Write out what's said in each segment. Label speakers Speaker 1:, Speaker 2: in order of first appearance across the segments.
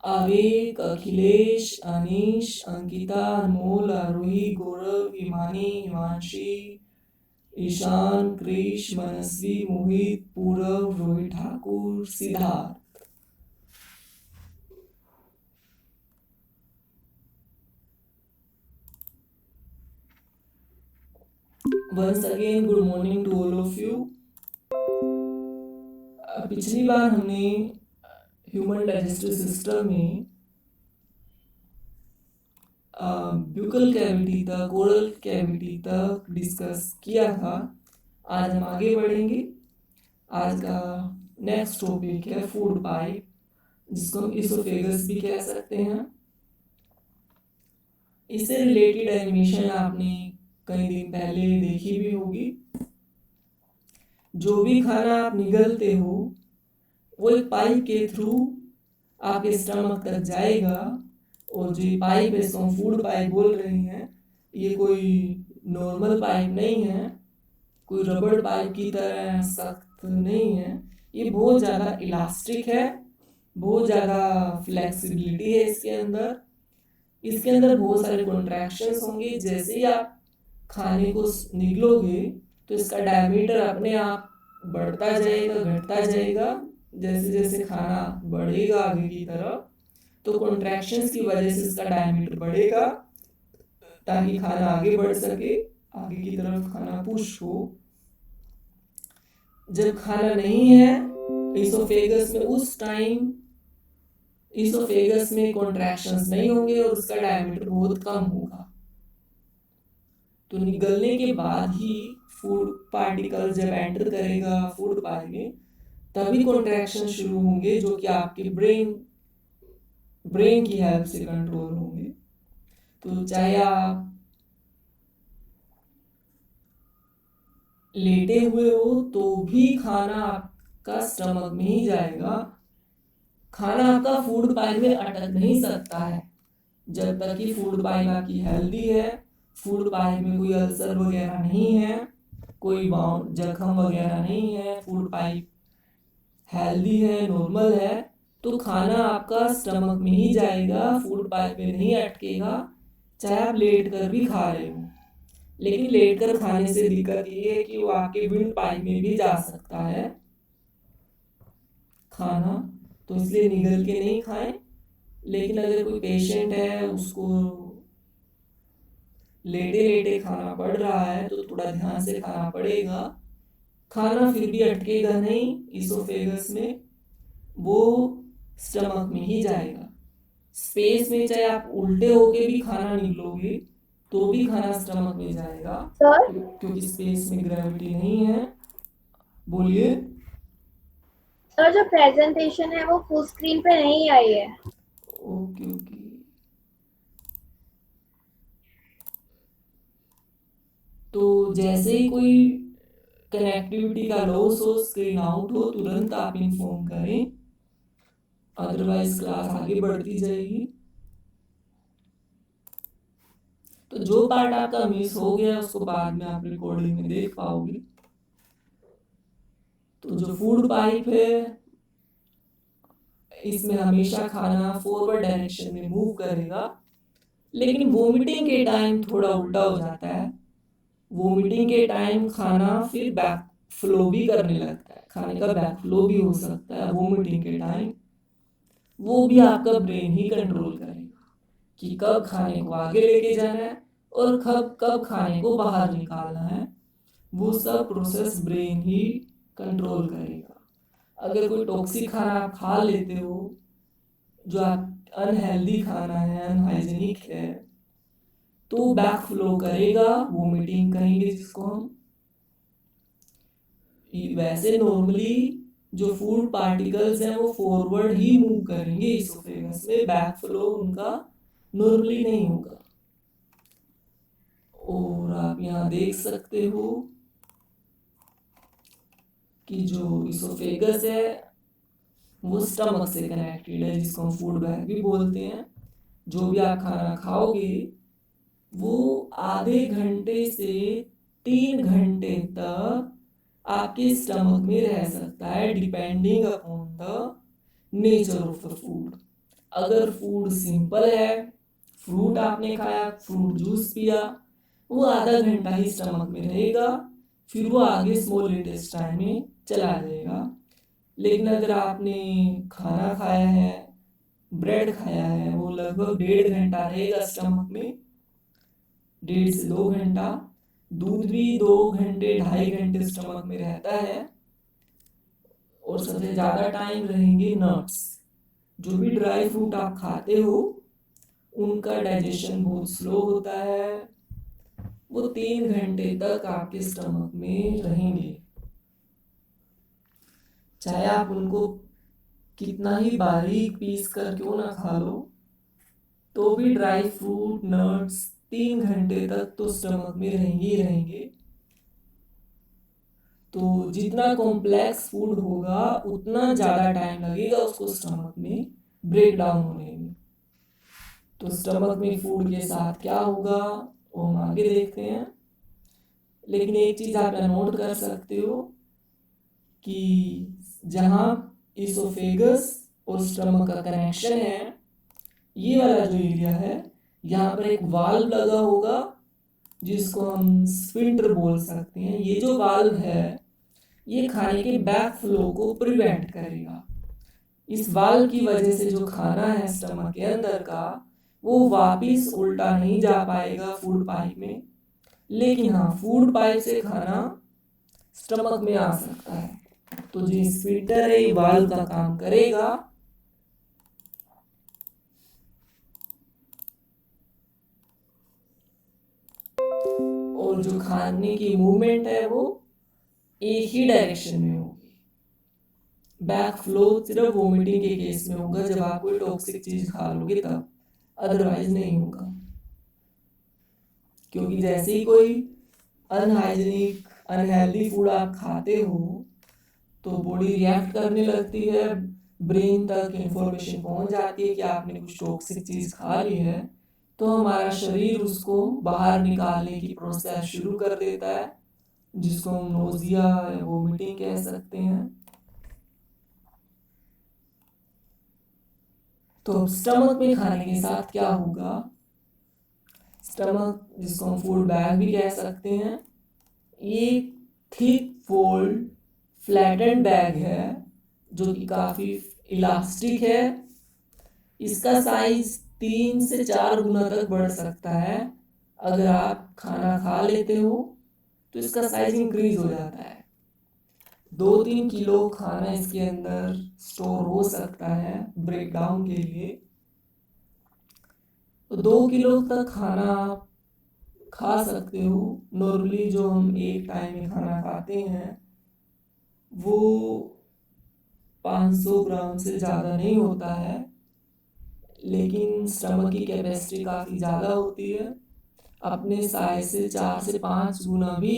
Speaker 1: आवेग, अखिलेश, अनीश, अंकिता, अनमोल, आरोही, गौरव, हिमानी, हिमांशी, ईशान, क्रिश, मनस्वी, मोहित, पूरव, Rohit Thakur, Siddharth. Once again, good morning to all of you. पिछली बार हमने ह्यूमन डाइजेस्टिव सिस्टम में ब्यूकल कैविटी तक, ओरल कैविटी तक डिस्कस किया था। आज हम आगे बढ़ेंगे। आज का नेक्स्ट टॉपिक है फूड पाइप, जिसको हम इसोफेगस भी कह सकते हैं। इससे रिलेटेड एनिमेशन आपने कई दिन पहले देखी भी होगी। जो भी खाना आप निगलते हो वो एक पाइप के थ्रू आपके स्टमक तक जाएगा, और जो पाइप है इसको हम फूड पाइप बोल रहे हैं। ये कोई नॉर्मल पाइप नहीं है, कोई रबड़ पाइप की तरह सख्त नहीं है। ये बहुत ज़्यादा इलास्टिक है, बहुत ज़्यादा फ्लेक्सिबिलिटी है इसके अंदर। इसके अंदर बहुत सारे कॉन्ट्रैक्शंस होंगे। जैसे ही आप खाने को निगलोगे तो इसका डायमीटर अपने आप बढ़ता जाएगा, घटता जाएगा। जैसे जैसे खाना बढ़ेगा आगे की तरफ, तो कॉन्ट्रैक्शंस की वजह से इसका डायमीटर बढ़ेगा, ताकि खाना आगे बढ़ सके, आगे की तरफ खाना पुश हो। जब खाना नहीं है इसोफेगस में, उस टाइम इसोफेगस में कॉन्ट्रैक्शंस नहीं होंगे और उसका डायमीटर बहुत कम होगा। तो निगलने के बाद ही फूड पार्टिकल जब एंटर करेगा फूड पाइप में, तभी कॉन्ट्रैक्शन शुरू होंगे, जो कि आपके ब्रेन की हेल्प से कंट्रोल होंगे। तो चाहे आप लेटे हुए हो तो भी खाना आपका स्टमक में ही जाएगा। खाना आपका फूड पाइप में अटक नहीं सकता है जब तक कि फूड पाइप आपकी हेल्दी है, फूड पाइप में कोई अल्सर वगैरह नहीं है, कोई बाउंड जख्म वगैरह नहीं है, फूड पाइप हेल्दी है, नॉर्मल है, तो खाना आपका स्टमक में ही जाएगा, फूड पाइप में नहीं अटकेगा, चाहे आप लेट कर भी खा रहे हो। लेकिन लेट कर खाने से दिक्कत ये है कि वो आपके विंड पाइप में भी जा सकता है खाना, तो इसलिए निगल के नहीं खाएं। लेकिन अगर कोई पेशेंट है, उसको लेटे लेटे खाना पड़ रहा है, तो थोड़ा ध्यान से खाना पड़ेगा। खाना फिर भी अटकेगा नहीं इसोफेगस में, वो स्टमक में ही जाएगा। स्पेस में चाहे आप उल्टे होके भी खाना निकलोगे तो भी खाना स्टमक में जाएगा,
Speaker 2: सर
Speaker 1: क्योंकि स्पेस में ग्रेविटी नहीं है। बोलिए।
Speaker 2: सर जो प्रेजेंटेशन है वो फुल स्क्रीन पे नहीं आई है।
Speaker 1: Okay okay. तो जैसे ही कोई कनेक्टिविटी का लॉस हो, स्क्रीन आउट हो, तुरंत आप इन्फॉर्म करें, अदरवाइज क्लास आगे बढ़ती जाएगी। तो जो पार्ट आपका मिस हो गया उसको बाद में आप रिकॉर्डिंग में देख पाओगे। तो जो फूड पाइप है, इसमें हमेशा खाना फॉरवर्ड डायरेक्शन में मूव करेगा, लेकिन वोमिटिंग के टाइम थोड़ा उल्टा हो जाता है। वोमिटिंग के टाइम खाना फिर बैक फ्लो भी करने लगता है, खाने का बैक फ्लो भी हो सकता है वोमिटिंग के टाइम। वो भी आपका ब्रेन ही कंट्रोल करेगा कि कब खाने को आगे लेके जाना है और कब कब खाने को बाहर निकालना है। वो सब प्रोसेस ब्रेन ही कंट्रोल करेगा। अगर कोई टॉक्सिक खाना आप खा लेते हो, जो आप अनहेल्दी खाना है, अनहाइजीनिक है, तो बैक फ्लो करेगा, वोमिटिंग कहेंगे जिसको हम। वैसे नॉर्मली जो फूड पार्टिकल्स हैं वो फॉरवर्ड ही मूव करेंगे इसोफेगस में, बैक फ्लो उनका नॉर्मली नहीं होगा। और आप यहाँ देख सकते हो कि जो इसोफेगस है वो स्टमक से कनेक्टेड है, जिसको हम फूड बैग भी बोलते हैं। जो भी आप खाना खाओगे वो आधे घंटे से 3 घंटे तक आपके स्टमक में रह सकता है, depending upon the nature of the food. अगर फूड सिंपल है, फ्रूट आपने खाया, फ्रूट जूस पिया, वो आधा घंटा ही स्टमक में रहेगा, फिर वो आगे स्मॉल इंटेस्टाइन में चला जाएगा। लेकिन अगर आपने खाना खाया है, ब्रेड खाया है, वो लगभग 1.5 घंटा रहेगा स्टमक में, 1.5 से 2 घंटा। दूध भी 2 घंटे 2.5 घंटे स्टमक में रहता है। और सबसे ज़्यादा टाइम रहेंगे नट्स। जो भी ड्राई फ्रूट आप खाते हो उनका डाइजेशन बहुत स्लो होता है, वो 3 घंटे तक आपके स्टमक में रहेंगे। चाहे आप उनको कितना ही बारीक पीस कर क्यों ना खा लो, तो भी ड्राई फ्रूट नट्स 3 घंटे तक तो स्टमक में रहेंगे ही रहेंगे। तो जितना कॉम्प्लेक्स फूड होगा उतना ज़्यादा टाइम लगेगा उसको स्टमक में ब्रेक डाउन होने में। तो स्टमक में फूड के साथ क्या होगा वो हम आगे देखते हैं। लेकिन एक चीज़ आप यहाँ नोट कर सकते हो कि जहाँ इसोफेगस और स्टमक का कनेक्शन है, ये वाला जो एरिया है, यहाँ पर एक वाल्व लगा होगा जिसको हम स्फिंक्टर बोल सकते हैं। ये जो वाल्व है ये खाने के बैक फ्लो को प्रिवेंट करेगा। इस वाल्व की वजह से जो खाना है स्टमक के अंदर का वो वापिस उल्टा नहीं जा पाएगा फूड पाइप में, लेकिन हाँ फूड पाइप से खाना स्टमक में आ सकता है। तो जो स्फिंक्टर है ये वाल्व का काम करेगा। और जो खाने की मूवमेंट है वो एक ही डायरेक्शन में होगी। बैक फ्लो सिर्फ वोमिटिंग के केस में होगा, जब आप कोई टॉक्सिक चीज खा लोगे तब, अदरवाइज नहीं होगा। क्योंकि जैसे ही कोई अनहाइजीनिक अनहेल्दी फूड आप खाते हो तो बॉडी रिएक्ट करने लगती है, ब्रेन तक इंफॉर्मेशन पहुंच जाती है कि आपने कुछ टॉक्सिक चीज खा ली है। तो हमारा शरीर उसको बाहर निकालने की प्रोसेस शुरू कर देता है, जिसको हम नोजिया या वोमिटिंग कह सकते हैं। तो स्टमक में खाने के साथ क्या होगा, स्टमक जिसको हम फूड बैग भी कह सकते हैं, ये थिक फोल्ड फ्लैटेंड बैग है जो कि काफ़ी इलास्टिक है। इसका साइज 3 से 4 गुना तक बढ़ सकता है। अगर आप खाना खा लेते हो तो इसका साइज इंक्रीज हो जाता है। 2-3 किलो खाना इसके अंदर स्टोर हो सकता है ब्रेक डाउन के लिए। तो 2 किलो तक खाना आप खा सकते हो। नॉर्मली जो हम एक टाइम में खाना खाते हैं वो 500 ग्राम से ज़्यादा नहीं होता है, लेकिन स्टमक की कैपेसिटी काफ़ी ज़्यादा होती है। अपने साइज से 4 से 5 गुना भी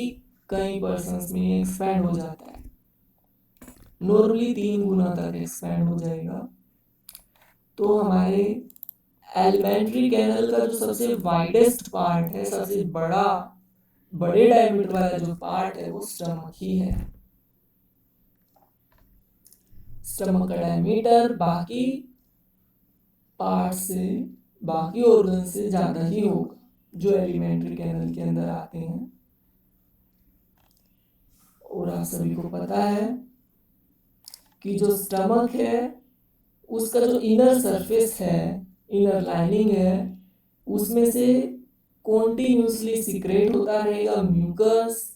Speaker 1: कई पर्सन्स में एक्सपैंड हो जाता है। नॉर्मली 3 गुना तक एक्सपैंड हो जाएगा। तो हमारे एलिमेंट्री कैनल का जो सबसे वाइडेस्ट पार्ट है, सबसे बड़े डायमीटर वाला जो पार्ट है वो स्टमक ही है। स्टमक का डायमीटर बाकी पार्ट से, बाकी ऑर्गन से ज़्यादा ही होगा जो एलिमेंट्री कैनल के अंदर आते हैं। और आप सभी को पता है कि जो स्टमक है उसका जो इनर सरफेस है, इनर लाइनिंग है, उसमें से कॉन्टिन्यूसली सिक्रेट होता रहेगा mucus,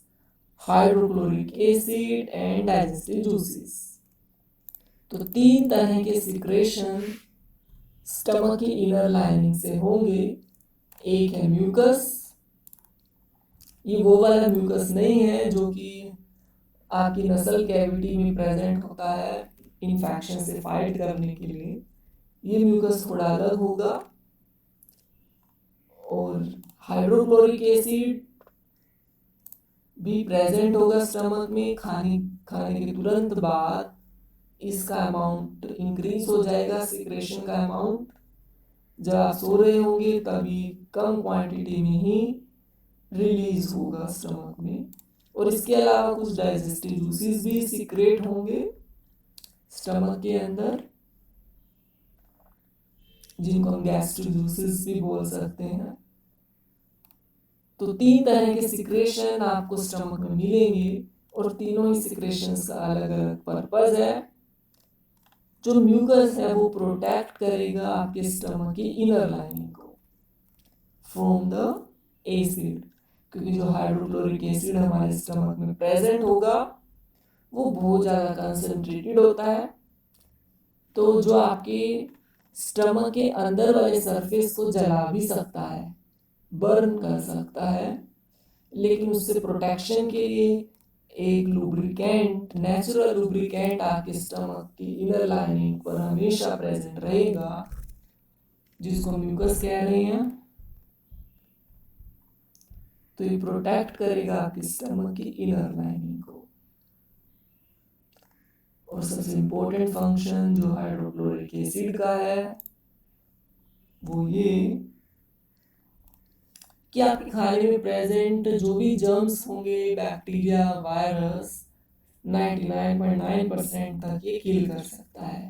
Speaker 1: hydrochloric acid and digestive juices. तो 3 तरह के सिक्रेशन स्टमक की इनर लाइनिंग से होंगे। एक है म्यूकस, ये वो वाला म्यूकस नहीं है जो कि आपकी नसल कैविटी में प्रेजेंट होता है इन्फेक्शन से फाइट करने के लिए। ये म्यूकस थोड़ा अलग होगा। और हाइड्रोक्लोरिक एसिड भी प्रेजेंट होगा स्टमक में। खाने के तुरंत बाद इसका अमाउंट इंक्रीज हो जाएगा, सिक्रेशन का अमाउंट। जब आप सो रहे होंगे तभी कम क्वांटिटी में ही रिलीज होगा स्टमक में। और इसके अलावा कुछ डाइजेस्टिव जूसेस भी सीक्रेट होंगे स्टमक के अंदर। जिनको हम गैस्ट्रिक जूसेस भी बोल सकते हैं। तो 3 तरह के सिक्रेशन आपको स्टमक में मिलेंगे और तीनों ही सिक्रेशंस का अलग अलग पर्पस है। जो म्यूकस है वो प्रोटेक्ट करेगा आपके स्टमक की इनर लाइनिंग को फ्रॉम द एसिड, क्योंकि जो हाइड्रोक्लोरिक एसिड हमारे स्टमक में प्रेजेंट होगा वो बहुत ज़्यादा कंसंट्रेटेड होता है, तो जो आपके स्टमक के अंदर वाले सरफेस को जला भी सकता है, बर्न कर सकता है। लेकिन उससे प्रोटेक्शन के लिए एक लुब्रिकेंट, नेचुरल लुब्रिकेंट आपके स्टमक की इनर लाइनिंग पर हमेशा प्रेजेंट रहेगा, जिसको म्यूकस कह रहे हैं। तो ये प्रोटेक्ट करेगा आपके स्टमक की इनर लाइनिंग को। और सबसे इम्पोर्टेंट फंक्शन जो हाइड्रोक्लोरिक एसिड का है वो ये कि आपके खाने में प्रेजेंट जो भी जर्म्स होंगे, बैक्टीरिया, वायरस, 99.9% तक ये किल कर सकता है।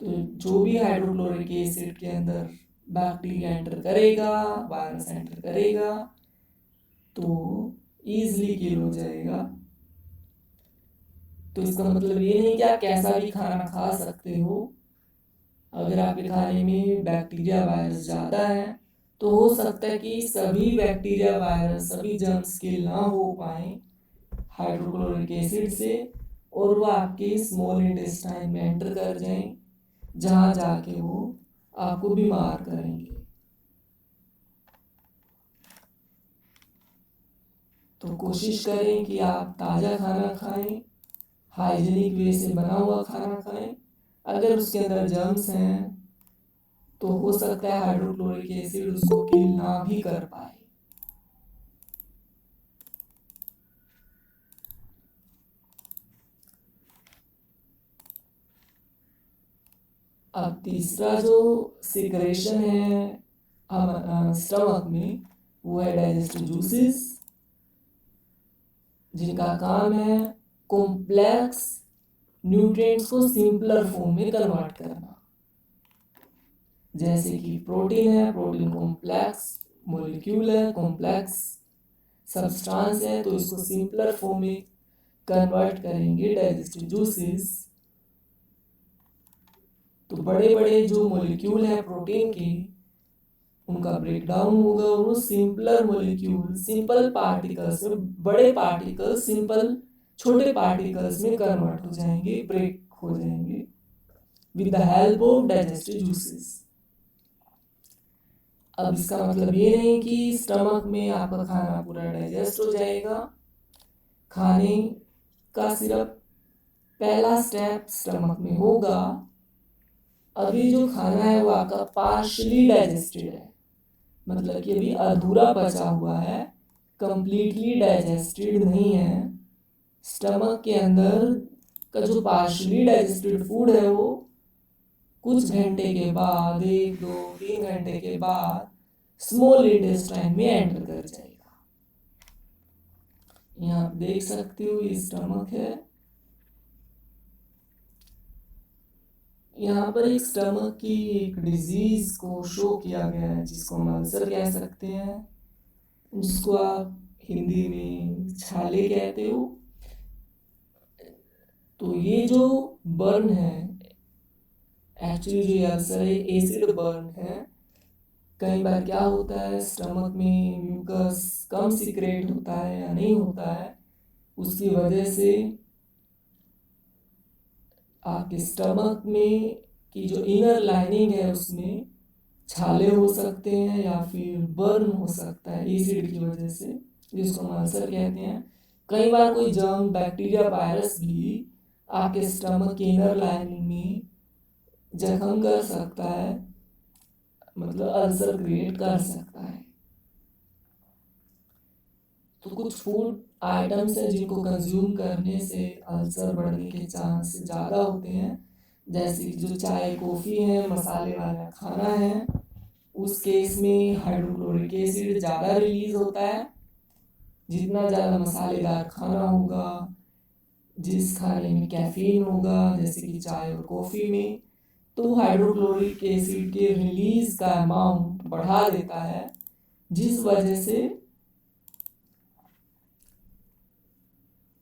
Speaker 1: तो जो भी हाइड्रोक्लोरिक एसिड के अंदर बैक्टीरिया एंटर करेगा, वायरस एंटर करेगा, तो ईजिली किल हो जाएगा। तो इसका मतलब ये नहीं कि आप कैसा भी खाना खा सकते हो। अगर आपके खाने में बैक्टीरिया, वायरस ज़्यादा है तो हो सकता है कि सभी बैक्टीरिया, वायरस, सभी जर्म्स किल ना हो पाए हाइड्रोक्लोरिक एसिड से, और वो आपके स्मॉल इंटेस्टाइन में एंटर कर जाएं, जहाँ जाके वो आपको बीमार करेंगे। तो कोशिश करें कि आप ताज़ा खाना खाएं, हाइजीनिक वे से बना हुआ खाना खाएं। अगर उसके अंदर जर्म्स हैं तो हो सकता है हाइड्रोक्लोरिक एसिड उसको किल ना भी कर पाए। अब तीसरा जो सिक्रेशन है हम स्टमक में, वो है डाइजेस्टिव जूसेस, जिनका काम है कॉम्प्लेक्स न्यूट्रिएंट्स को सिंपलर फॉर्म में कन्वर्ट करना। जैसे कि प्रोटीन है, प्रोटीन कॉम्प्लेक्स मॉलिक्यूल है, कॉम्प्लेक्स सब्सटेंस है, तो इसको सिंपलर फॉर्म में कन्वर्ट करेंगे डाइजेस्टिव जूसेस। तो बड़े बड़े जो मॉलिक्यूल है प्रोटीन के, उनका ब्रेकडाउन होगा और वो सिंपलर मॉलिक्यूल, सिंपल पार्टिकल्स में, बड़े पार्टिकल्स सिंपल छोटे पार्टिकल्स में कन्वर्ट हो जाएंगे, ब्रेक हो जाएंगे with the help of digestive juices. अब इसका मतलब ये नहीं कि स्टमक में आपका खाना पूरा डाइजेस्ट हो जाएगा। खाने का सिर्फ पहला स्टेप स्टमक में होगा। अभी जो खाना है वो आपका पार्शली डाइजेस्टेड है, मतलब कि अभी अधूरा पचा हुआ है, कंप्लीटली डाइजेस्टेड नहीं है। स्टमक के अंदर का जो पार्शली डाइजेस्टेड फूड है वो कुछ घंटे के बाद, 1, 2, 3 घंटे के बाद स्मॉल इंटेस्टाइन में एंटर कर जाएगा। यहाँ आप देख सकते हो ये स्टमक है। यहाँ पर एक स्टमक की एक डिजीज को शो किया गया है, जिसको हम अल्सर कह सकते हैं, जिसको आप हिंदी में छाले कहते हो। तो ये जो बर्न है, एक्चुअली जो ये अल्सर है एसिड बर्न है। कई बार क्या होता है, स्टमक में म्यूकस कम सीक्रेट होता है या नहीं होता है, उसकी वजह से आपके स्टमक में की जो इनर लाइनिंग है उसमें छाले हो सकते हैं या फिर बर्न हो सकता है एसिड की वजह से, जिसको हम अल्सर कहते हैं। कई बार कोई जर्म, बैक्टीरिया, वायरस भी आपके स्टमक की इनर लाइनिंग में जख्म कर सकता है, मतलब अल्सर क्रिएट कर सकता है। तो कुछ फूड आइटम्स हैं जिनको कंज्यूम करने से अल्सर बढ़ने के चांस ज़्यादा होते हैं। जैसे जो चाय, कॉफ़ी है, मसाले वाला खाना है, उस केस में हाइड्रोक्लोरिक एसिड ज़्यादा रिलीज होता है। जितना ज़्यादा मसालेदार खाना होगा, जिस खाने में कैफीन होगा, जैसे कि चाय और कॉफ़ी में, तो हाइड्रोक्लोरिक एसिड के रिलीज का अमाउंट बढ़ा देता है, जिस वजह से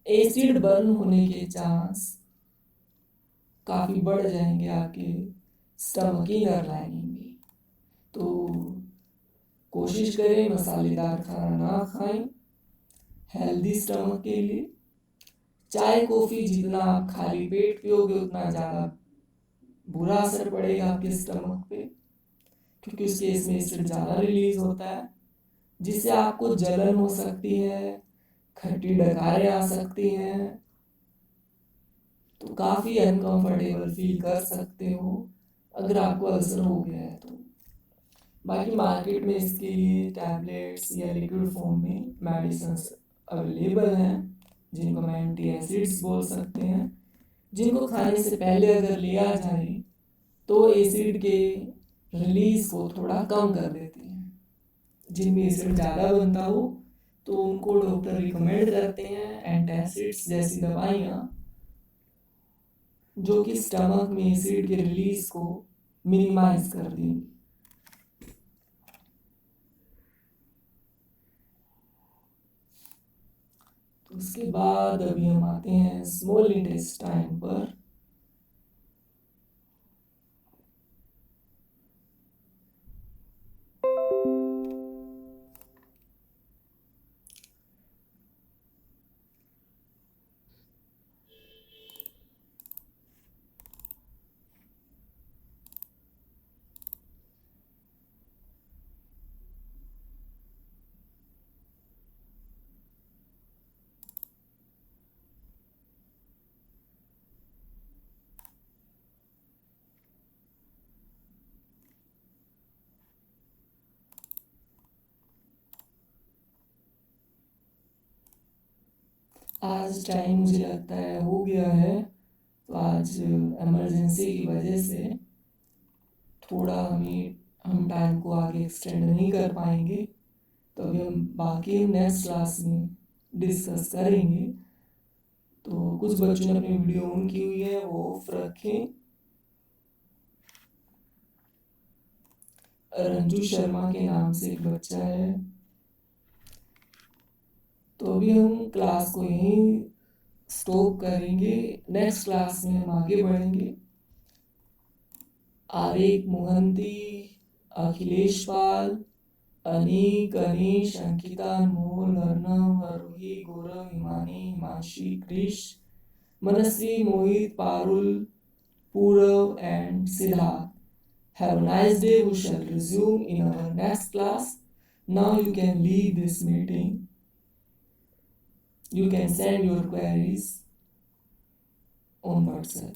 Speaker 1: एसिड बर्न होने के चांस काफ़ी बढ़ जाएंगे आपके स्टमक इनर लाइनिंग में। तो कोशिश करें मसालेदार खाना ना खाएं हेल्दी स्टमक के लिए। चाय कॉफ़ी जितना आप खाली पेट पियोगे उतना ज़्यादा बुरा असर पड़ेगा आपके स्टमक पे, क्योंकि उस केस में एसिड ज़्यादा रिलीज होता है, जिससे आपको जलन हो सकती है, खट्टी डकारें आ सकती हैं, तो काफ़ी अनकंफर्टेबल फील कर सकते हो अगर आपको अल्सर हो गया है तो। बाकी मार्केट में इसके लिए टैबलेट्स या लिक्विड फॉर्म में मेडिसिन अवेलेबल हैं, जिनको हम एंटी एसिड्स बोल सकते हैं, जिनको खाने से पहले अगर लिया जाए तो एसिड के रिलीज को थोड़ा कम कर देते हैं। जिनमें एसिड ज़्यादा बनता हो तो उनको डॉक्टर रिकमेंड करते हैं एंटासिड्स जैसी दवाइयाँ, जो कि स्टमक में एसिड के रिलीज को मिनिमाइज कर देंगी। तो उसके बाद अभी हम आते हैं स्मॉल इंटेस्टाइन पर। आज टाइम मुझे लगता है हो गया है, तो आज इमरजेंसी की वजह से थोड़ा हम टाइम को आगे एक्सटेंड नहीं कर पाएंगे। तो अभी हम बाकी नेक्स्ट क्लास में डिस्कस करेंगे। तो कुछ बच्चों ने अपनी वीडियो ऑन की हुई है, वो ऑफ रखें। रंजू शर्मा के नाम से एक बच्चा है। तो अभी हम क्लास को यहीं स्टॉप करेंगे, नेक्स्ट क्लास में हम आगे बढ़ेंगे। आरेख मोहंती, अखिलेश पाल, अनीक, अनीश, अंकिता, अनमोल, अर्नव, आरोही, गौरव, हिमानी, हिमांशी, क्रिश, मनस्वी, मोहित, Parul, Purav and Siddharth. Have a nice day. We shall resume in our next class. Now you can leave this meeting. You can send your queries on WhatsApp.